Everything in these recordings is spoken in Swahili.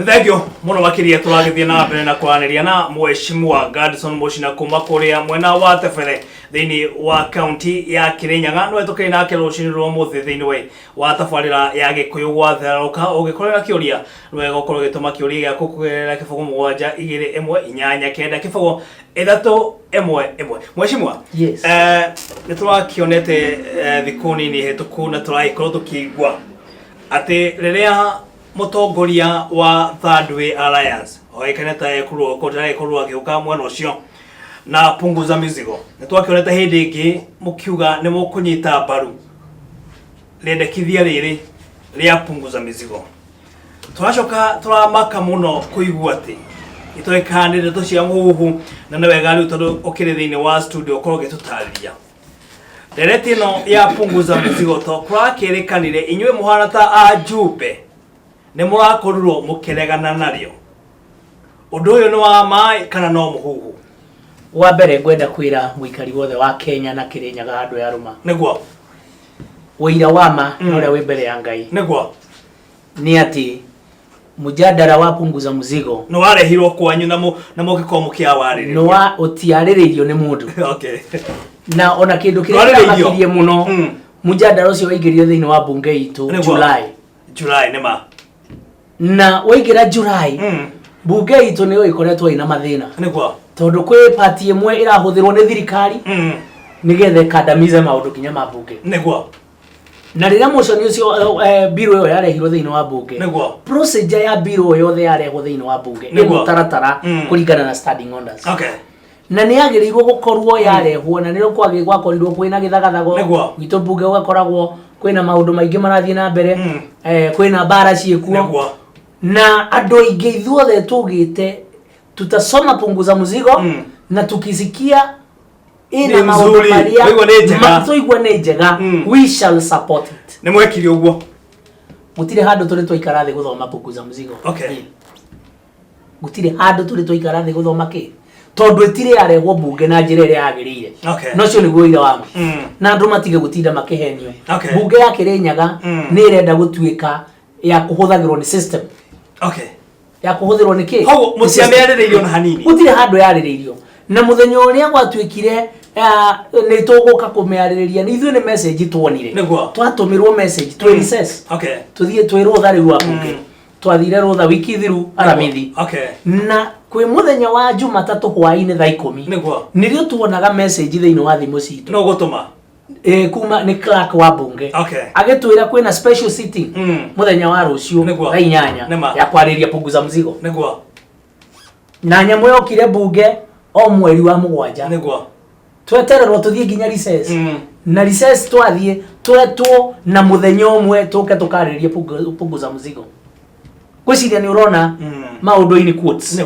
Thank you. Muno makiria turagithie na mbere na kwaniria na Mheshimiwa Gadson Muchina kuma kuria mwena wa Tebere thiini wa county ya Kirinyaga no etukire nake rucini rwo muthi thiini wa tabarira ya Gikuyu gwa theraruka ugikorera kiuria rwega gukorwo gituma kiuria gya kukugerera kifogo 7-2-1-8-9 kifogo 3-1-1. Mheshimiwa, yes, niturakionete thikuni ni hetuku na turaikorwo tukigwa ati riria mutongoria wa Third Way Alliance oikaneta ekuru kotara ekuru agiuka mwana ucio na punguza mizigo nitwakioneta hindi ingi mukiuga ni mukunyita baru rendekithia riri ria punguza mizigo turacoka turamaka muno kuigua ati itoikanire to cia nguhu na na wega riu tondu okire thiini wa studio korwo gitutariria dereti no ya punguza mizigo to kurakirekanire inywe muhana ta ajube ne murakorwo mukeregana nario undu uyu ni wa mai kana no muhuhu wa mbere ngwenda kwira muikari wothe wa Kenya na Kirinyaga andu ya ruma niguo wira wama uria wi mbere ya Ngai niguo ni ati mujadala wa punguza muzigo no warehirwo kwanyu na mukikomo kia warire no wa utiariririo ni mundu okay na ona kindu kiria makirie muno mujadala ucio waigirio thiini wa bunge itu July nema na waigira July bunge itu ni ikoretwo ina mathina niguo tondu kwi party imwe irahuthirwo ni thirikari nigethe kandamize maundu kinya mabunge niguo na rira motion ucio biro yo yarehirwo thiini wa bunge niguo procedure ya biro yothe yarehwo thiini wa bunge ni mutaratara kuringana na standing orders okay na ni agirirwo gukorwo yarehwo na niro kwagirwa korirwo kwina githagathago gitu bunge ugakoragwo kwina maundu maingi marathie na mbere kwina bara ciekuo na andu aingi ithuothe tugite tutasoma punguza muzigo na tukisikia ina maundu maria tuigwa ni njega we shall support it ni mwekiri uguo gutire handu turi twaikara thi guthoma punguza muzigo okay gutire handu turi twaikara thi guthoma ki tondu itire yarehwo bunge na njira iria yagirire no cio niguo ira wama na andu matige gutinda makihenio bunge ya Kirinyaga ni irenda gutuika ya kuhuthagirwo ni system ya kuhuthirwo ni ki hau musiamereririo na hanini gutire handu yariririo na muthenya uria gwatuikire ni tuguka kumeaririria ni ithu ni message twonire twatumirwo message twi recess tuthie twirwo thari wa bunge twathire rutha wiki thiru aramithi na kwi muthenya wa Jumatatu hwaini thaa 10 nirio tuonaga message thiini wa thimu citu no gutuma kuma ni clerk wa bunge agitwira kwina special sitting muthenya wa rucio thaa 8 ya kwariria punguza muzigo na nyamu yokire bunge o mweri wa 7 twetererwo tuthie nginya recess na recess twathie twetwo na muthenya umwe tuke tukariria punguza muzigo kwiciria ni urona maundu ini quotes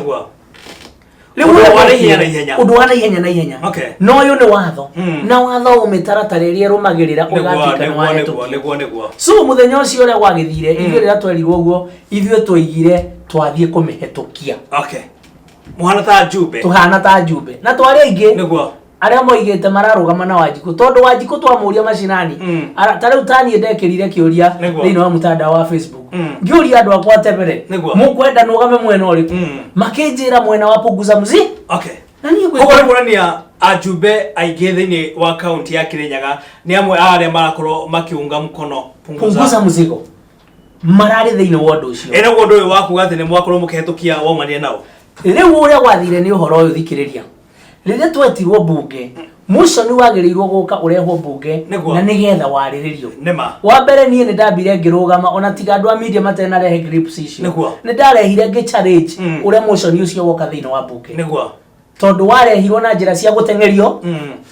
undu wana ihenya no yo ni watho na watho umitaratara iria rumagirira ugatika ni wahetukia so muthenya ucio ria gwagithire ithuĩ rĩrĩa twerirwo uguo ithuĩ twaigire twathie kumihetukia muhana ta Jube tuhana ta Jube na twari aingi niguo aria moigite mararugama na Wanjiku tondu Wanjiku twamuria macinani tariu tani ndekirire kiuria thiini wa mutandao wa Facebook ngiuria andu akwa Tebere mukwenda nugame mwena uriku makinjira mwena wa punguza muzigo na niĩ gwĩkũrania ajube aingĩ thiini wa county ya Kirinyaga ni amwe aria marakorwo makiunga mkono punguza muzigo marari thiini wa undu ucio ene undu uyu wakuga ati ni mwakorwo mukihetukia womania nao riu uria gwathire ni uhoro uyu thikiriria rĩrĩa twetirwo bunge muco ni wagĩrĩirwo gũka urehwo bunge na nigetha warĩrĩrio wa mbere niĩ nĩ ndambire ngĩrũgama ona tiga andũ a media matenarehe grips icio nĩ ndarehire ngĩ challenge ũrĩa muco ni ũcio woka thĩinĩ wa bunge tondũ warehirwo na njĩra cia gũteng'erio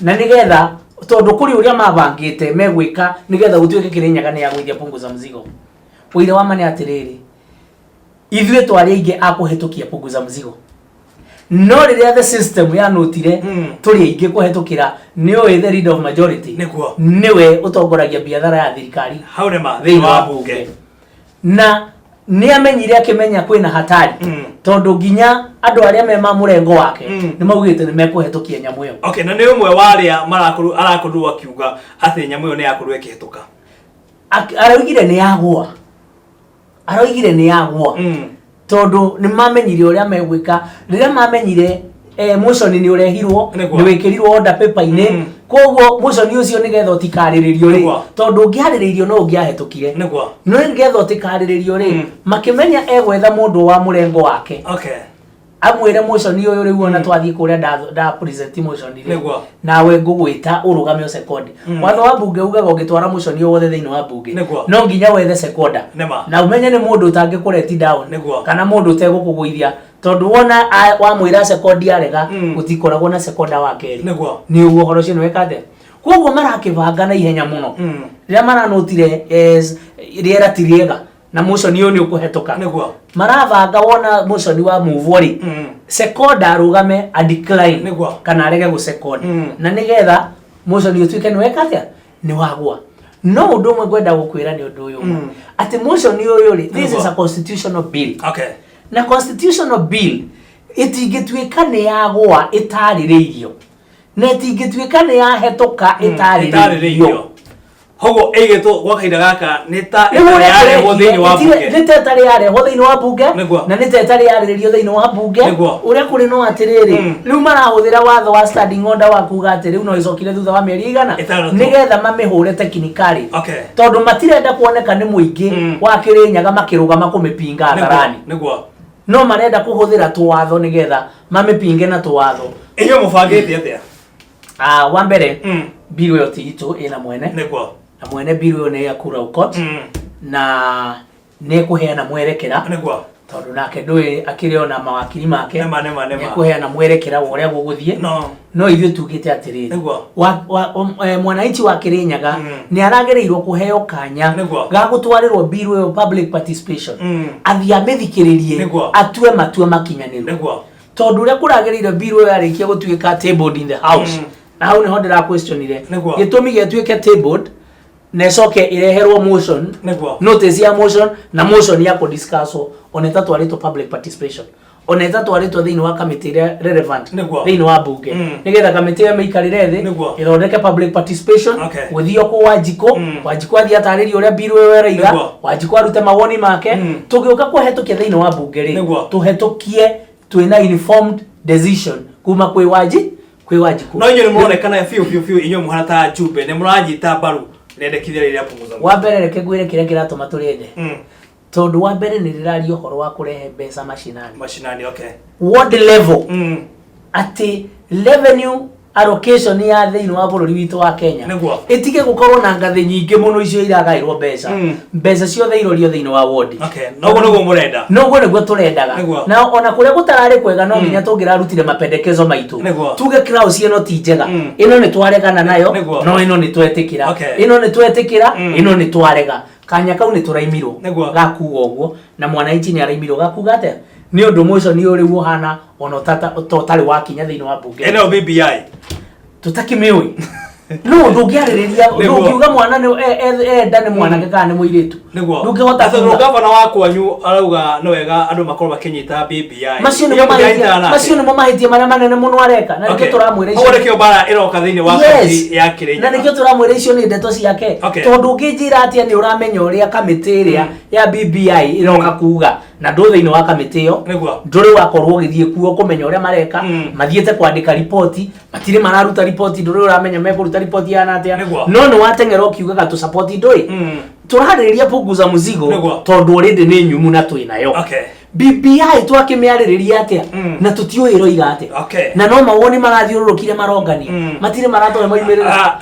na nigetha tondũ kũrĩ ũrĩa mabangĩte megwĩka nigetha gũtuĩke Kirinyaga nĩ yagũithia punguza muzigo ũira wa ma nĩ atĩrĩrĩ ithuĩ twarĩ aingĩ a kũhetũkia punguza muzigo no riria the system ya notire turi aingi kuhetukira niwe the leader of majority niwe utongoragia biathara ya thirikari haure ma thiini wa bunge na ni amenyire akimenya kwina hatari tondu nginya andu aria me mamurengo wake ni maugite ni mekuhetukia nyamu iyo na ni umwe wa aria arakorwo akiuga ati nyamu iyo ni yakorwo ikihituka araugire ni yagwa tondu ni mamenyire uria megwika riria mamenyire motion ni urehirwo ni wikirirwo order paper ine koguo motion ucio ni getho tikariririo ri tondu ngiariririo no ngiahetukire no ngetho tikariririo ri makimenya egwetha mundu wa murengo wake amwire motion uyu riu ona twathie kuria da present motion ri nawe ngugwita urugame o second watho wa bunge ugaga ungitwara motion uyu wothe thiini wa bunge no nginya wethe second na umenye ni mundu utangikureti down kana mundu utegukugwithia tondu wona wa mwira second arega gutikoragwo na second wa keri ni uguo horo cio nwekate koguo marakibanga na ihenya muno riria maranotire riera tiriega na motion uyu ni ukuhetuka maravanga wona motion wa move ori second arugame a decline kana arege go second na nigetha motion uyu twike nwekate ni wagwa no undu mwe gwenda gukwira ni undu uyu ati motion uyu ri this is a constitutional bill na constitutional bill itingitwika ni yagwa itariririo na itingitwika ni yahetuka itariririo hogo egeto gwakaida gaka nita yare hothini wa bunge nita tari yare hothini wa bunge na nita tari yare rio thini wa bunge uria kuri no atiriri riu marahuthira watho wa standing order wa kuga atiri riu no icokire thutha wa mieri igana nigetha mamihure technically tondu matirenda kuoneka ni muingi wa Kirinyaga makirugama kumipinga ngarani no marenda kuhuthira tuwatho nigetha mamipinge na tuwatho iyo mubangite atia wa mbere bill yo tiito ina mwene na mwene bill yo ne yakura court na ne kuheana mwerekera tondu nake ndui akiriona mawakili make ne kuheana mwerekera uria guguthie no ithu tugite atiriri mwananchi wa Kirinyaga ni aragereirwo kuheo kanya ga gutwarirwo bill yo public participation athia mithikiririe atue matue makinyaniru tondu uria kuragereire bill yo yarikia gutuika tabled in the house na hau ni hodera question ile gitumi getuike tabled nesoke ireherwo motion notice ya motion na motion ya discusso oneta twarito public participation oneta twarito thiini wa committee relevant thiini wa bunge nigetha committee ya meikarire thi ithondeke public participation guthio ku Wanjiko Wanjiko athia tariri uria bill yo eraiga Wanjiko arute mawoni make tugiuka kuhetukia thiini wa bunge ri tuhetukie twina informed decision kuma kwi Wanjiko no inyo muonekana fiu inyo muhana ta Jumbe ne muranyita baru rendekithia riria punguza wa mbere reke gwire kiria kiratuma turende tondu wa mbere ni rirario horo wa kurehe mbeca mashinani ward level ati revenue allocation ya thiini wa bururi witu wa Kenya itige gukorwo na ngathi nyingi muno icio iragairwo mbeca ciothe irorio thiini wa ward noguo murenda noguo niguo turendaga na ona kuria gutarari kwega no nginya tungirarutire mapendekezo maitu tuge kraus ino ti njega ino ni twaregana nayo no ino ni twetikira ino ni twetikira ino ni twarega kanya kau ni turaimirwo gakuga uguo na mwananchi ni araimirwo gakuga ate ni undu mwico ni uri wuhana ono totari wakinya thiini wa bunge eno BBI tutakimiwi no ndugiaririria ndugiuga mwana ni ndane mwana kana ni muiritu ndugihota gavana wa kwanyu arauga no wega andu makorwo bakinyita BBI macio ni mahitia maria manene muno areka na nikio turamwira icio ore kio bara iroka thiini wa kaunti ya Kirinyaga na nikio turamwira icio ni ndeto ciake tondu nginjira atia ni uramenya uria committee ria ya BBI iroka kuga na ndo thiini wa committee yo nduri wakorwo githie kuo kumenya uria mareka mathiete kwandika report matire mararuta report nduri uramenya mekuruta report ya natia no ni watengero kiugaga tu support ndoi turaririria punguza muzigo tondu already ni nyumu na twinayo BBI twakimiaririria atia na tutioiro igate na no mawoni marathiururukire marongani matire maratore maimirira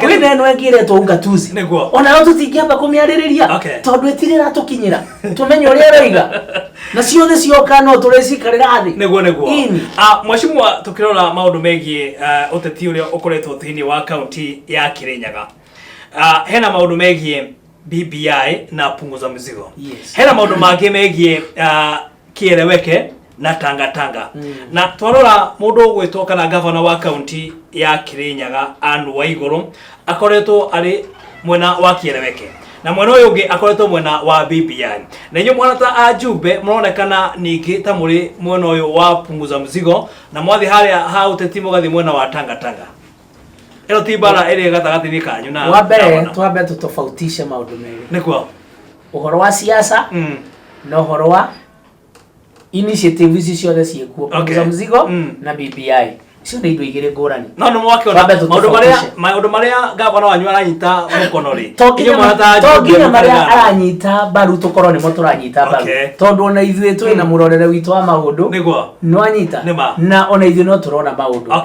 we neno engire to ungatuzi ona yo tutingiamba kumiaririria tondu etire ratukinyira tumenye uria roiga na ciothe cioka no turecikarira thi neguo mwashimwa tukirora maundu megie uteti uria ukoretwo thiini wa kaunti ya Kirinyaga hena maundu megie BBI na punguza mzigo hena maundu mangĩ megie kieleweke na tanga na twarora mundu ugwitwo kana governor wa kaunti ya Kirinyaga Anne Waiguru akoretwo ari mwena wa kieleweke na mwena uyu ungi akoretwo mwena wa BBI na inyo mwana ta Jumbe muronekana ningi ta muri mwena uyu wa punguza mzigo na mwathi haria ha uteti mugathi mwena wa tanga ero tibara ere gatagati ni kanyu na wa mbere twambe tutofautishe maundu meri nikuo uhoro wa siasa na uhoro wa initiative ici ciothe ciekuo kupunguza mzigo na BBI icio nĩ indo igĩrĩ ngũrani. No mwakiona maũndũ marĩa gavana wanyu aranyita mũkono rĩ, to nginya marĩa aranyita mbaru tũkorwo nĩmo tũranyita mbaru, tondũ ona ithuĩ twĩna mũrorere witũ wa maũndũ no anyita na ona ithuĩ no tũrona maũndũ.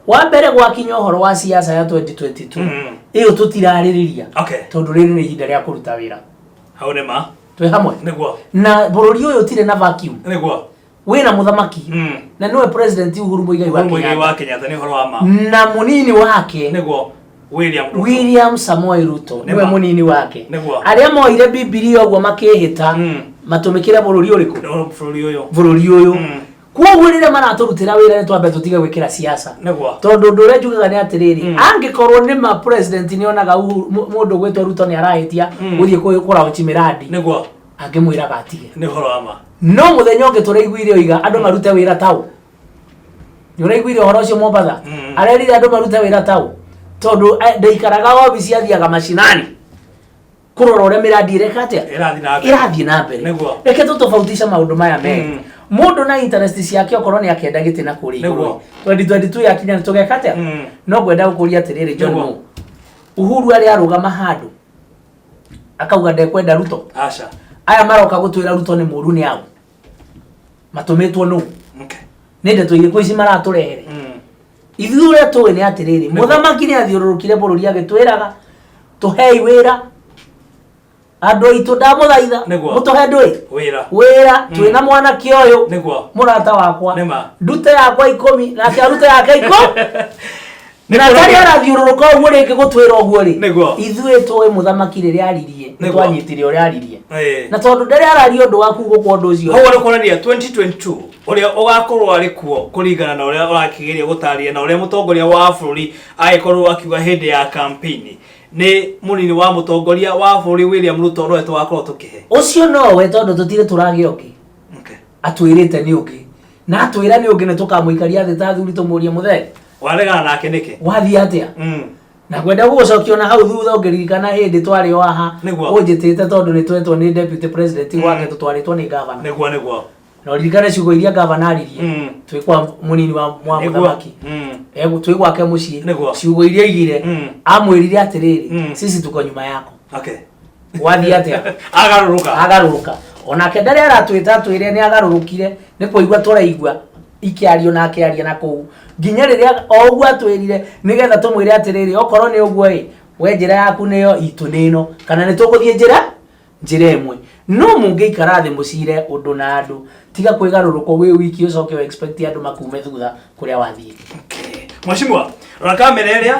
Wa mbere gwakinya ũhoro wa siasa ya 2022 ĩyo tũtirarĩrĩria tondũ rĩrĩ nĩ ihinda rĩa kũruta wĩra. Hau nĩ ma twĩ hamwe na bũrũri ũyũ ũtirĩ na vacuum. Wĩna mũthamaki na niwe president Uhuru Muigai wa Kenyatta nĩ ũhoro wa ma, na mũnini wake nĩguo William Samoei Ruto niwe mũnini wake. Arĩa moire Biblia ũguo makĩhĩta matũmĩkĩre bũrũri ũrĩkũ? Bũrũri ũyũ. Kuoguo rĩrĩa maratũrutĩra wĩra nĩ twambe tũtige gwĩkĩra siasa, tondũ ũndũ ũrĩa njugaga nĩ atĩrĩrĩ, angĩkorwo nĩ ma president nĩ onaga mũndũ gwĩtwo Ruto nĩ arahĩtia gũthiĩ kũraunchi miradi angĩmwĩraga atige. Nĩ ũhoro wa ma. No mũthenya ũngĩ tũraiguire oiga andũ marute wĩra tau. Nĩ ũraiguire ũhoro ũcio Mombasa? Arerire andũ marute wĩra tau tondũ ndaikaraga obici athiaga mashinani kurora ũrĩa miradi ĩreka atĩa ĩrathiĩ na mbere. Reke tũtofautisha maũndũ maya merĩ. Mũndũ na interest ciake okorwo nĩ akenda gĩtĩ na kũrĩ igũrũ 2022 yakinya tũgeka atĩa? No ngwenda gũkũria atĩrĩrĩ John Mo, Uhuru arĩ arũgama handũ akauga ndekwenda Ruto. Aca aya maroka gũtwĩra Ruto nĩ mũru nĩ ao matũmĩtwo nũ? Nĩ ndeto irĩkũ ici maratũrehere? Ithuĩ ũrĩa tũĩ nĩ atĩrĩrĩ, mũthamaki nĩ athiũrũrũkire bũrũri agĩtwĩraga tũhei wĩra. Andũ aitũ ndamũthaitha mũtũhe ndũĩ wĩra twĩna mwanake ũyũ mũrata wakwa ndute yakwa 10 nake arute yake 10 na tarĩ arathiũrũrũka ũguo rĩngĩ gũtwĩra ũguo rĩ, ithuĩ tũĩ mũthamaki rĩrĩa aririe nĩ twanyitire ũrĩa aririe, na tondũ ndarĩ araria ũndũ wa kugũkwo ũndũ ũcio. Hau nĩ kuonania 2022 ũrĩa ũgakorwo arĩ kuo kũringana na ũrĩa ũrakĩgeria gũtarĩria na ũrĩa mũtongoria wa bũrũri agĩkorwo akiuga hĩndĩ ya campaign nĩ mũnini wa mũtongoria wa bũrũri William Ruto no twakorwo tũkĩhe ũcio nowe, tondũ tũtirĩ tũragĩa ũngĩ atwĩrĩte nĩ ũngĩ na atwĩra nĩ ũngĩ nĩ tũkamũikaria thĩ ta thuri tũmũrie mũthee waregana nake nĩkĩ wathiĩ atĩa. Na kwenda gũgũcokio na hau thutha ũngĩririkana hĩndĩ twarĩ o haha ũnjĩtĩte tondũ nĩ twetwo nĩ deputy president wake tũtwarĩtwo nĩ governor. Nĩguo no ririkana ciugo iria governor aririe twĩ kwa mũnini wa mũthamaki twĩ gwake mũciĩ ciugo iria igire amwĩrire atĩrĩrĩ sisi tuko nyuma yako. Wathiĩ atĩa? Agarũrũka onake ndarĩ aratwĩta twĩre nĩ agarũrũkire nĩ kũigua tũraigua ikiario na akĩaria na kũu nginya rĩrĩa o ũguo atwĩrire nĩgetha tũmwĩre atĩrĩrĩ okorwo nĩ ũguo ĩ we njĩra yaku nĩyo itũ nĩno kana nĩ tũgũthiĩ njĩra ĩmwe. No mũngĩikara thĩ mũcire ũndũ na andũ tiga kwĩgarũrũka wĩ wiki ũcoke expect andũ makume thutha kũrĩa wathiĩ. Mwashimwa rora kamera ĩrĩa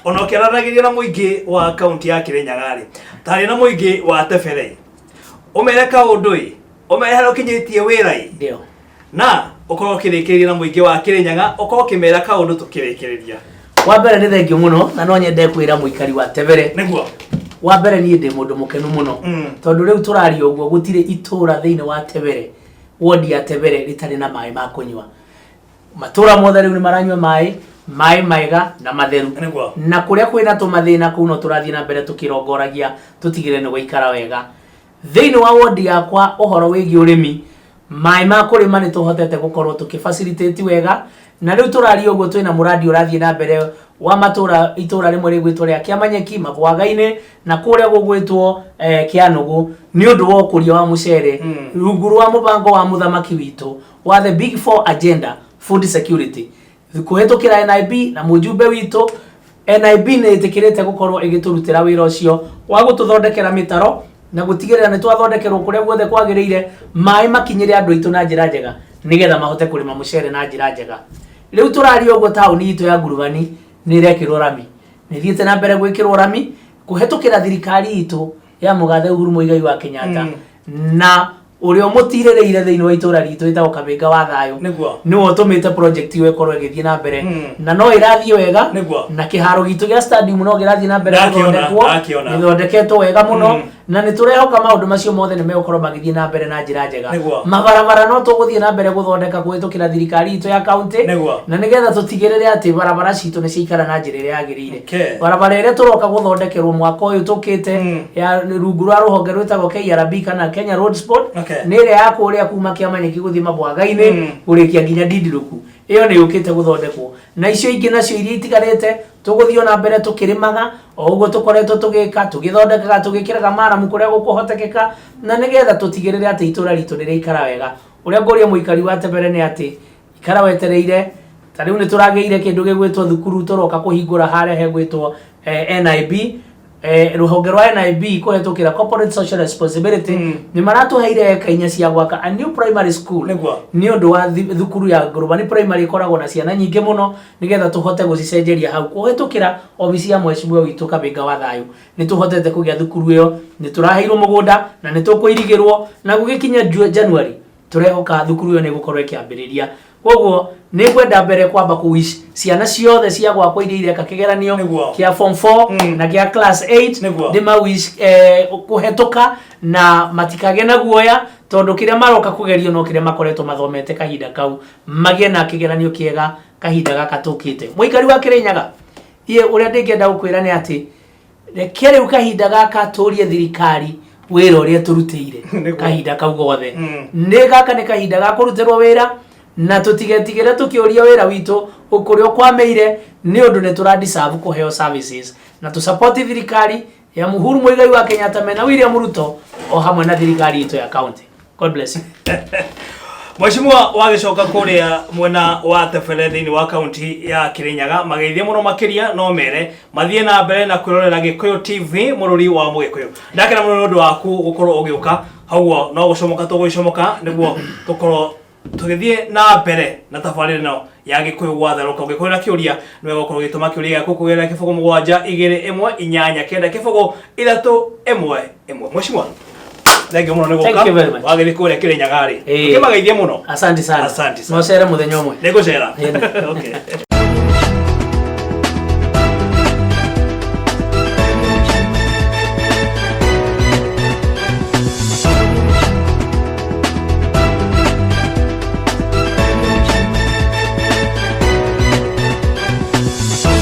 ona ũkĩaranagĩria na mũingĩ wa kaunti ya Kirinyaga rĩ tarĩ na mũingĩ wa Tebere ũmere kaũndũ ĩ ũmere harĩa ũkinyĩtie wĩra ĩ ndio na ukorwo kirĩkĩrĩria na mũingĩ wa Kirinyaga ukorwo kĩmera kaũndũ tũkĩrĩkĩrĩria. Wa mbere nĩ thengio mũno na no nyende kwĩra mũikari wa Tebere nĩguo wa mbere niĩ ndĩ mũndũ mũkenu mũno tondũ rĩu tũraria ũguo gũtirĩ itũra thĩinĩ wa Tebere wodi ya Tebere rĩtarĩ na maĩ ma kũnyua. Matũra mothe rĩu nĩ maranyua maĩ maiga na matheru na kũrĩa kwĩna tũmathĩna kũu no tũrathiĩ na mbere tũkĩrongoragia tũtigĩre nĩ gũikara wega. Thĩinĩ wa wodi yakwa ũhoro wĩgiĩ ũrĩmi maĩ ma kũrĩma nĩ tũhotete gũkorwo tũkĩfacilitate wega na rĩu tũraria ũguo twĩna mũradi ũrathiĩ na mbere wa matũra itũra rĩmwe rĩgwĩtwo rĩa Kĩamanyeki Mabwaga-inĩ na kũrĩa gũgwĩtwo Kĩanũgũ nĩ ũndũ wa ũkũria wa mũcere rungu rwa mũbango wa mũthamaki witũ wa the big 4 agenda food security kũhetũkĩra NIB na mũjumbe witũ. NIB nĩ ĩtĩkĩrĩte gũkorwo ĩgĩtũrutĩra wĩra ũcio wa gũtũthondekera mĩtaro na gũtigĩrĩra nĩ twathondekerwo kũrĩa guothe kwagĩrĩire maĩ makinyĩre andũ aitũ na njĩra njega nĩgetha mahote kũrĩma mũcere na njĩra njega. Rĩu tũraria ũguo taũni itũ ya Ngurubani nĩ ĩrekĩrwo rami, nĩ thiĩte na mbere gwĩkĩrwo rami kũhetũkĩra thirikari itũ ya mũgathe Uhuru Muigai wa Kenyatta na ũrĩa mũtirĩrĩire thĩinĩ wa itũra ritũ ĩtagwo Kabĩnga wa Thayũ nĩwe ũtũmĩte project ĩyo ĩkorwo ĩgĩthiĩ na mbere na no ĩrathiĩ wega na kĩharo gitũ gĩa stadium no gĩrathiĩ na mbere gũthondekwo gĩthondeketwo wega mũno na nä tå rehoka maå ndå macio mothe nä megåkorwo magäthiä na mbere na njä ra njega mabarabara no tå gå thiä na mbere gå thondeka kå hä tå kä ra thirikari itå ya kauntä na nä getha tå tigä rä re atä barabara citå nä ciaikara na njä ra ä rä a yagä rä ire barabara ä rä a tå roka gå thondekerwo mwaka å yå tå kä te ya rungu rwa rå honge rwä tagwo KRB kana Kenya Road Sport nä ä rä a ya kå rä a kuma kä amanyeki gå thiä mabwaga-inä gå rä kia nginya Ndirũku ĩyo nĩ yũkĩte gũthondekwo na icio ingĩ nacio iria itigarĩte tũgũthiĩ na mbere tũkĩrĩmaga o ũguo tũkoretwo tũgĩka tũgĩthondekaga tũgĩkĩraga maramu kũrĩa gũkũhotekeka na nĩgetha tũtigĩrĩre atĩ itũra ritũ nĩ rĩaikara wega ũrĩa ngũria mũikari wa Tembere nĩ atĩ ikara wetereire ta rĩu nĩ tũragĩire kĩndũ gĩgwĩtwo thukuru tũroka kũhingũra harĩa hegwĩtwo NIB rũhonge rwa NIB kũhetũkĩra corporate social responsibility nĩ maratũheire eka inya cia gwaka a new primary school nĩ ũndũ wa thukuru ya Ngũrũbani primary ĩkoragwo na ciana nyingĩ mũno nĩgetha tũhote gũcicenjeria hau kũhetũkĩra obici ya mheshimiwa witũ Kabĩnga wa Thayũ nĩ tũhotete kũgĩa thukuru ĩyo nĩ tũraheirwo mũgũnda na nĩ tũkũirigĩrwo na gũgĩkinya January tũrehoka thukuru ĩyo nĩ gũkorwo ĩkĩambĩrĩria koguo nĩ kwenda mbere kwamba kũwish ciana ciothe cia gwakwa iria ireka kĩgeranio kĩa form 4 na kĩa class 8 ndĩmawish kũhetũka na matikagĩe na guoya tondũ kĩrĩa maroka kũgerio no kĩrĩa makoretwo mathomete kahinda kau magĩe na kĩgeranio kĩega kahinda gaka tũkĩte mũikari wa Kĩrĩnyaga iye ũrĩa ndĩngĩenda gũkwĩra nĩ atĩ reke rĩu kahinda gaka tũrie thirikari wĩra ũrĩa tũrutĩire kahinda kau gothe nĩ gaka nĩ kahinda ga kũrutĩrwo wĩra na tutigetigire tukioria wira witu ukurio kwameire ni undu ni turadeserve kuheo services na tu support thirikari ya Uhuru Muigai wa Kenyatta mena William Ruto o hamwe na thirikari itu ya county. God bless you. Mheshimiwa wagicoka kuria mwena wa Tebere thiini wa county ya Kirinyaga mageithie muno makiria no mere mathie na mbere na kwirorera Gikuyu TV mururi wa Mugikuyu ndakena muno ndu waku gukorwo ugiuka hauo no gucomoka tugucomoka niguo tukorwo tugithie na mbere na tabarĩra no ya Gikuyu gwatharuka ũngĩkorwo na kĩũria nĩ wegũkorwo gĩtũma kĩũria gĩaku kũgerera kĩbũgũ 728 Mheshimiwa thank you muno nĩ gũka wagĩrĩ kũrĩa Kĩrĩnyaga rĩ kĩmageithie muno asante sana asante no cere mũthenya ũmwe nĩ gũcera okay